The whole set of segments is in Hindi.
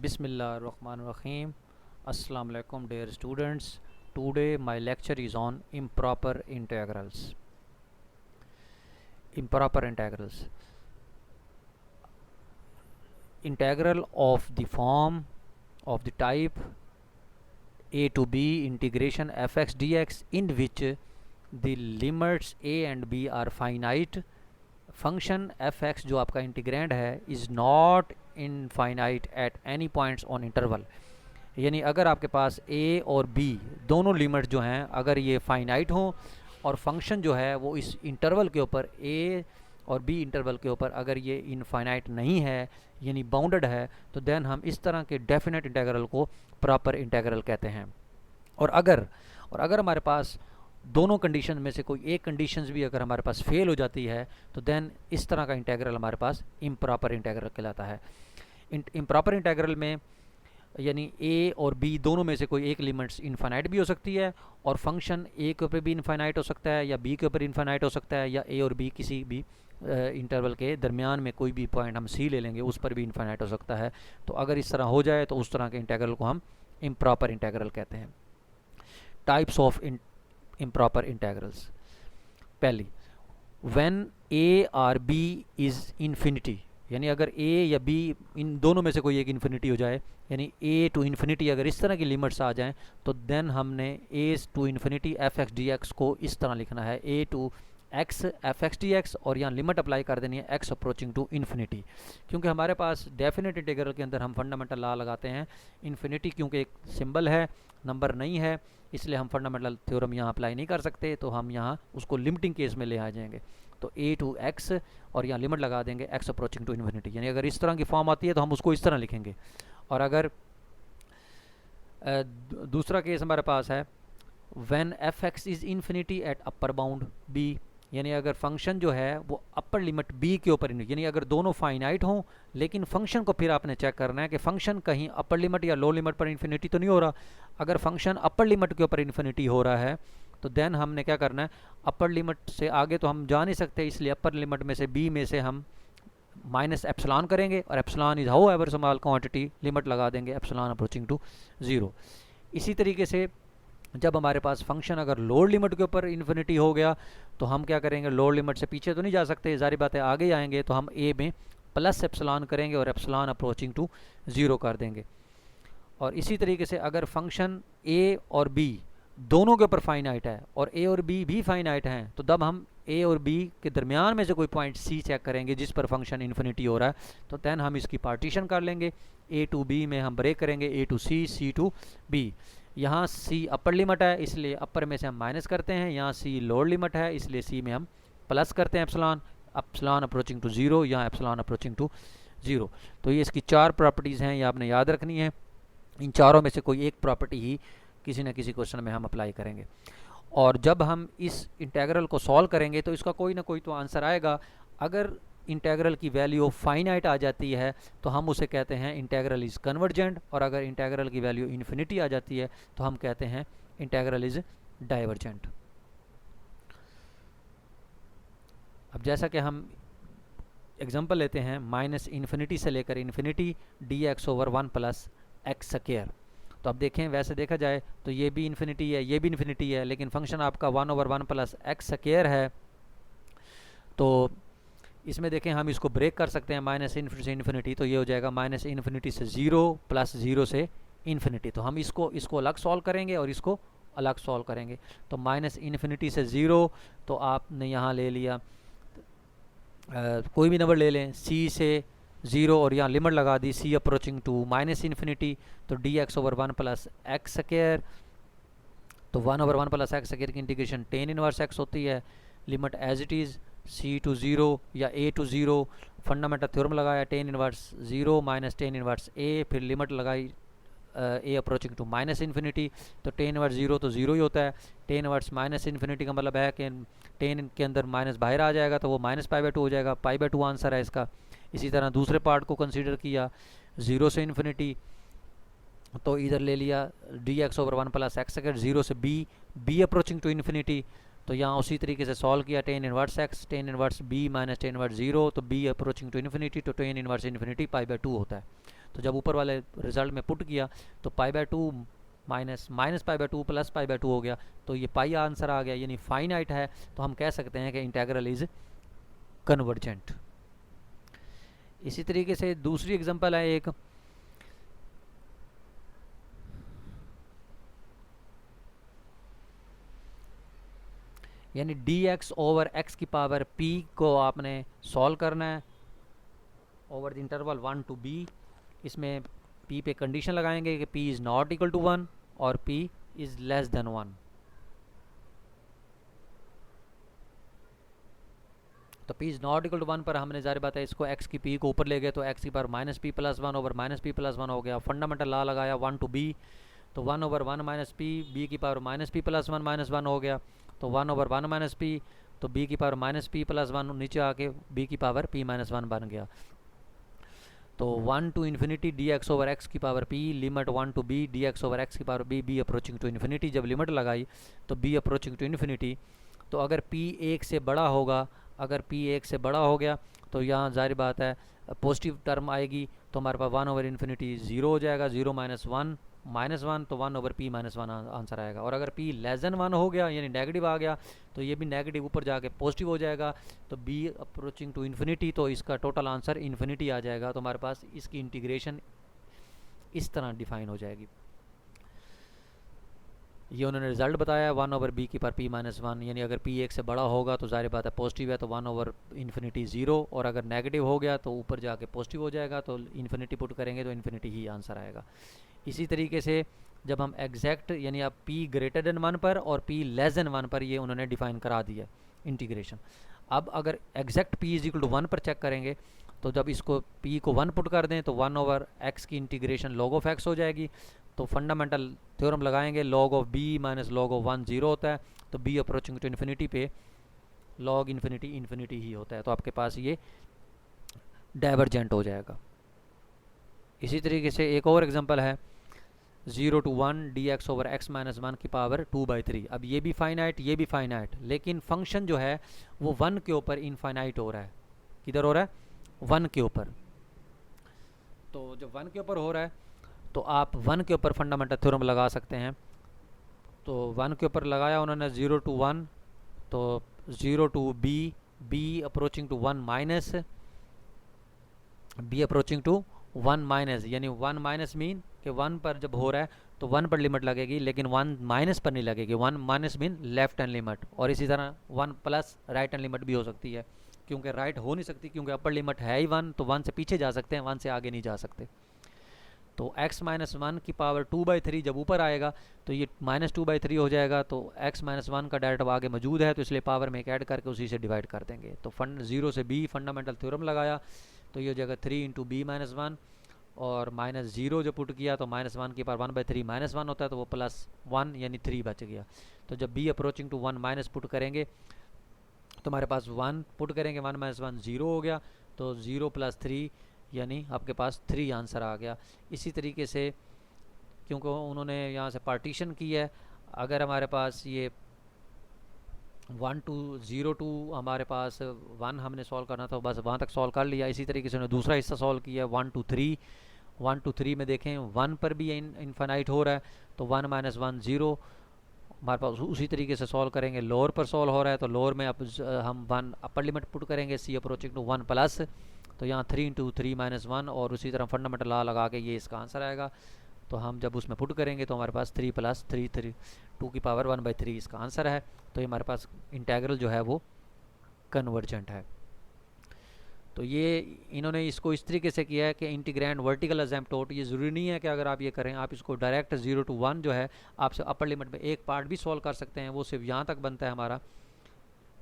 Bismillahirrahmanirrahim. Assalamu alaikum dear students. Today my lecture is on improper integrals. Improper integrals. Integral of the form of the type a to b integration fx dx in which the limits a and b are finite. Function fx जो आपका इंटीग्रेंड है is not infinite at any points on interval, यानी अगर आपके पास a और b दोनों लिमिट जो हैं अगर ये फाइनाइट हों और फंक्शन जो है वो इस इंटरवल के ऊपर a और b इंटरवल के ऊपर अगर ये इनफाइनाइट नहीं है यानी बाउंडेड है, तो देन हम इस तरह के डेफिनेट इंटीग्रल को प्रॉपर इंटीग्रल कहते हैं। और अगर हमारे पास दोनों कंडीशन में से कोई एक कंडीशंस भी अगर हमारे पास फेल हो जाती है तो देन इस तरह का इंटीग्रल हमारे पास इम्प्रॉपर इंटीग्रल कहलाता है। इम्प्रॉपर इंटीग्रल में यानी a और b दोनों में से कोई एक लिमिट्स इनफाइनाइट भी हो सकती है और फंक्शन a के ऊपर भी इनफाइनाइट हो सकता है या b के ऊपर इनफाइनाइट हो सकता है, या a और b किसी भी इंटरवल के दरमियान में कोई भी पॉइंट हम c ले लेंगे उस पर भी इनफाइनाइट हो सकता है। तो अगर इस तरह हो जाए तो उस तरह के इंटीग्रल को हम इम्प्रॉपर इंटीग्रल कहते हैं। Types of improper integrals. पहली, व्हेन a और b इज़ इन्फिनिटी, यानी अगर a या b इन दोनों में से कोई एक इन्फिनिटी हो जाए, यानी a टू इन्फिनिटी अगर इस तरह की लिमिट्स आ जाएं तो देन हमने a to infinity F X D X को इस तरह लिखना है a to X F X D X, और यहाँ लिमिट अप्लाई कर देनी है x अप्रोचिंग टू इन्फिनिटी। क्योंकि हमारे पास डेफिनेट इंटीग्रल के अंदर हम फंडामेंटल लॉ लगाते हैं, इन्फिनिटी क्योंकि एक सिंबल है नंबर नहीं है इसलिए हम फंडामेंटल थ्योरम यहाँ अप्लाई नहीं कर सकते, तो हम यहाँ उसको लिमिटिंग केस में ले आ जाएंगे। तो a टू x और यहाँ लिमिट लगा देंगे x अप्रोचिंग टू इन्फिनिटी, यानी अगर इस तरह की फॉर्म आती है तो हम उसको इस तरह लिखेंगे। और अगर दूसरा केस हमारे पास है when F x is infinity at upper bound b, यानी अगर फंक्शन जो है वो अपर लिमिट b के ऊपर, यानी अगर दोनों फाइनाइट हों लेकिन फंक्शन को फिर आपने चेक करना है कि फंक्शन कहीं अपर लिमिट या लो लिमिट पर इन्फिनिटी तो नहीं हो रहा। अगर फंक्शन अपर लिमिट के ऊपर इन्फिनिटी हो रहा है तो देन हमने क्या करना है, अपर लिमिट से आगे तो हम जा नहीं सकते, इसलिए अपर लिमिट में से b में से हम माइनस एप्सिलॉन करेंगे और epsilon is how ever small quantity, limit लगा देंगे एप्सिलॉन अप्रोचिंग टू 0। इसी तरीके से जब हमारे पास फंक्शन अगर लोअर लिमिट के ऊपर इन्फिनिटी हो गया तो हम क्या करेंगे, लोअर लिमिट से पीछे तो नहीं जा सकते, जारी बात है आगे आएंगे तो हम a में प्लस एप्सिलॉन करेंगे और एप्सिलॉन अप्रोचिंग टू 0 कर देंगे। और इसी तरीके से अगर फंक्शन a और b दोनों के ऊपर फाइनाइट है और a और b भी फाइनाइट हैं तो तब हम a और b के दरमियान में से कोई पॉइंट c चेक करेंगे जिस पर फंक्शन इन्फिनिटी हो रहा है, तो दैन हम इसकी पार्टीशन कर लेंगे, a टू b में हम ब्रेक करेंगे a to c, c to b। यहाँ c अपर लिमिट है इसलिए अपर में से हम माइनस करते हैं, यहाँ c लोअर लिमिट है इसलिए c में हम प्लस करते हैं एप्सिलॉन अप्रोचिंग टू 0, यहाँ एप्सिलॉन अप्रोचिंग टू 0। तो ये इसकी 4 प्रॉपर्टीज़ हैं, ये आपने याद रखनी है। इन चारों में से कोई एक प्रॉपर्टी ही किसी न किसी क्वेश्चन में हम अप्लाई करेंगे। और जब हम इस इंटीग्रल को सॉल्व करेंगे तो इसका कोई ना कोई तो आंसर आएगा। अगर इंटीग्रल की वैल्यू फाइनाइट आ जाती है तो हम उसे कहते हैं इंटीग्रल इज़ कन्वर्जेंट, और अगर इंटीग्रल की वैल्यू इन्फिनिटी आ जाती है तो हम कहते हैं इंटीग्रल इज़ डाइवर्जेंट। अब जैसा कि हम एग्जांपल लेते हैं माइनस इन्फिनिटी से लेकर infinity dx over 1 plus X square, तो अब देखें वैसे देखा जाए तो ये भी इन्फिनिटी है ये भी इन्फिनिटी है, लेकिन फंक्शन आपका 1 ओवर 1 प्लस एक्स स्क्वायर है। तो इसमें देखें हम इसको ब्रेक कर सकते हैं माइनस इन्फिनिटी से इन्फिनिटी, तो ये हो जाएगा माइनस इन्फिनिटी से 0 प्लस 0 से इन्फिनिटी। तो हम इसको अलग सॉल्व करेंगे और इसको अलग सॉल्व करेंगे। तो माइनस इन्फिनिटी से 0 तो आपने यहाँ ले लिया कोई भी नंबर ले लें c से 0 और यहाँ लिमिट लगा दी c approaching to minus infinity, तो dx over 1 plus X square, तो 1 ओवर 1 प्लस एक्स स्क्वायर की इंटीग्रेशन टेन इनवर्स x होती है, limit as it is c to 0 या a टू 0, फंडामेंटल थ्योरम लगाया tan inverse 0 minus tan inverse a, फिर लिमिट लगाई a approaching to minus infinity, तो टेन इनवर्स 0 तो 0 ही होता है, टेन इनवर्स माइनस इन्फिनिटी का मतलब है कि टेन के अंदर माइनस बाहर आ जाएगा तो वो माइनस π/2 हो जाएगा, π/2 आंसर है इसका। इसी तरह दूसरे पार्ट को कंसीडर किया 0 से इन्फिनिटी, तो इधर ले लिया dx over 1 plus X square 0 से b अप्रोचिंग टू इन्फिनिटी, तो यहाँ उसी तरीके से सॉल्व किया ten inverse x tan inverse b minus tan inverse 0, तो b अप्रोचिंग टू इन्फिनिटी, तो टेन इनवर्स इन्फिनिटी π/2 होता है। तो जब ऊपर वाले रिजल्ट में पुट किया तो π/2 माइनस π/2 प्लस π/2 हो गया, तो ये पाई आंसर आ गया, यानी फाइनाइट है। तो हम कह सकते हैं कि इंटेग्रल इज कन्वर्जेंट। इसी तरीके से दूसरी एग्जांपल है एक, यानी dx ओवर x की पावर p को आपने सॉल्व करना है over the interval 1 to b। इसमें p पे कंडीशन लगाएंगे कि p is not equal to 1 और p इज़ लेस देन 1। तो p is not equal to 1 पर हमने ज़ाहिर बात है इसको x की p को ऊपर ले गए, तो x की power minus p plus 1 over minus p plus 1 हो गया। फंडामेंटल लॉ लगाया 1 to b, तो 1 ओवर 1 माइनस p, b की power minus p plus 1 minus 1 हो गया, तो 1 ओवर 1 माइनस p, तो b की पावर माइनस p प्लस 1 नीचे आके b की पावर p माइनस 1 बन गया। तो 1 to infinity dx over x की power p, limit 1 to b dx over x की power b approaching to infinity. जब लिमिट लगाई तो b अप्रोचिंग टू इन्फिनिटी, तो अगर p 1 से बड़ा होगा, अगर p 1 से बड़ा हो गया तो यहाँ जाहिर बात है पॉजिटिव टर्म आएगी, तो हमारे पास 1 ओवर इन्फिनिटी 0 हो जाएगा, 0 माइनस 1 तो 1 ओवर p माइनस 1 आंसर आएगा। और अगर p लेस देन 1 हो गया यानी नेगेटिव आ गया तो ये भी नेगेटिव ऊपर जाके पॉजिटिव हो जाएगा, तो b अप्रोचिंग टू इन्फिनिटी, तो इसका टोटल आंसर इन्फिनिटी आ जाएगा। तो हमारे पास इसकी इंटीग्रेशन इस तरह डिफाइन हो जाएगी। ये उन्होंने रिजल्ट बताया 1 ओवर b की पावर p माइनस 1, यानी अगर p 1 से बड़ा होगा तो ज़ाहिर बात है पॉजिटिव है, तो 1 ओवर इन्फिनिटी 0, और अगर नेगेटिव हो गया तो ऊपर जाके पॉजिटिव हो जाएगा, तो इन्फिनिटी पुट करेंगे तो इन्फिनिटी ही आंसर आएगा। इसी तरीके से जब हम एग्जैक्ट यानी आप p ग्रेटर देन 1 पर और p लेस देन 1 पर ये उन्होंने डिफाइन करा दिया इंटीग्रेशन। अब अगर exact p is equal to 1 पर चेक करेंगे, तो जब इसको p को 1 पुट कर दें तो 1 ओवर x की इंटीग्रेशन log ऑफ x हो जाएगी। तो फंडामेंटल थ्योरम लगाएंगे log of b minus log of 1 0 होता है, तो b अप्रोचिंग टू इन्फिनिटी पे log इन्फिनिटी इन्फिनिटी ही होता है, तो आपके पास ये डाइवर्जेंट हो जाएगा। इसी तरीके से एक और एग्जांपल है 0 to 1 dx over x minus 1 की पावर 2/3। अब ये भी फाइनाइट, ये भी फाइनाइट, लेकिन फंक्शन जो है वो 1 के ऊपर इनफाइनाइट हो रहा है। किधर हो रहा है? 1 के ऊपर। तो जब 1 के ऊपर हो रहा है तो आप 1 के ऊपर फंडामेंटल थ्योरम लगा सकते हैं। तो 1 के ऊपर लगाया उन्होंने 0 to 1, तो 0 to b approaching to 1 minus, b approaching to 1 minus, यानी 1 माइनस मीन कि 1 पर जब हो रहा है तो 1 पर लिमिट लगेगी, लेकिन 1 माइनस पर नहीं लगेगी। 1 minus mean left hand limit, और इसी तरह 1 प्लस राइट हैंड लिमिट भी हो सकती है, क्योंकि राइट हो नहीं सकती क्योंकि अपर लिमिट है ही 1, तो 1 से पीछे जा सकते हैं, 1 से आगे नहीं जा सकते। तो x माइनस 1 की पावर 2/3 जब ऊपर आएगा तो ये माइनस 2/3 हो जाएगा, तो x माइनस 1 का डायरेक्ट आगे मौजूद है, तो इसलिए पावर में एक ऐड करके उसी से डिवाइड कर देंगे। तो 0 से b फंडामेंटल थ्योरम लगाया तो ये हो जाएगा 3 इंटू b माइनस 1, और माइनस 0 जब पुट किया तो माइनस 1 की पावर 1/3 माइनस 1 होता है, तो वो प्लस 1 यानी 3 बच गया। तो जब b approaching to 1 minus put करेंगे तो हमारे पास 1 पुट करेंगे, 1 माइनस 1 0 हो गया, तो 0 प्लस 3 यानी आपके पास 3 आंसर आ गया। इसी तरीके से क्योंकि उन्होंने यहाँ से पार्टीशन की है, अगर हमारे पास ये 1 to 0 to हमारे पास 1 हमने सॉल्व करना था, बस वहाँ तक सॉल्व कर लिया। इसी तरीके से उन्होंने दूसरा हिस्सा सॉल्व किया 1 to 3। 1 to 3 में देखें 1 पर भी इनफाइनाइट हो रहा है, तो 1 माइनस 1 0 हमारे पास उसी तरीके से सॉल्व करेंगे। लोअर पर सॉल्व हो रहा है तो लोअर में अब हम 1 अपर लिमिट पुट करेंगे, c अप्रोचिंग टू 1 प्लस, तो यहाँ 3 इंटू 3 माइनस 1, और उसी तरह फंडामेंटल लॉ लगा के ये इसका आंसर आएगा। तो हम जब उसमें पुट करेंगे तो हमारे पास 3 प्लस 3 2 की पावर 1/3 इसका आंसर है। तो ये हमारे पास इंटेग्रल जो है वो कन्वर्जेंट है। तो ये इन्होंने इसको इस तरीके से किया है कि इंटीग्रैंड वर्टिकल असेंप्टोट, ये ज़रूरी नहीं है कि अगर आप ये करें, आप इसको डायरेक्ट 0 to 1 जो है आपसे अपर लिमिट में एक पार्ट भी सॉल्व कर सकते हैं, वो सिर्फ यहाँ तक बनता है हमारा,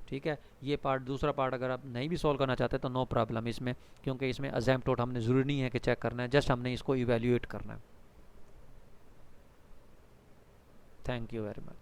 ठीक है। ये पार्ट दूसरा पार्ट अगर आप नहीं भी सॉल्व करना चाहते तो नो प्रॉब्लम इसमें, क्योंकि इसमें असेंप्टोट हमने ज़रूरी नहीं है कि चेक करना है, जस्ट हमने इसको इवेल्यूएट करना है। Thank you very much.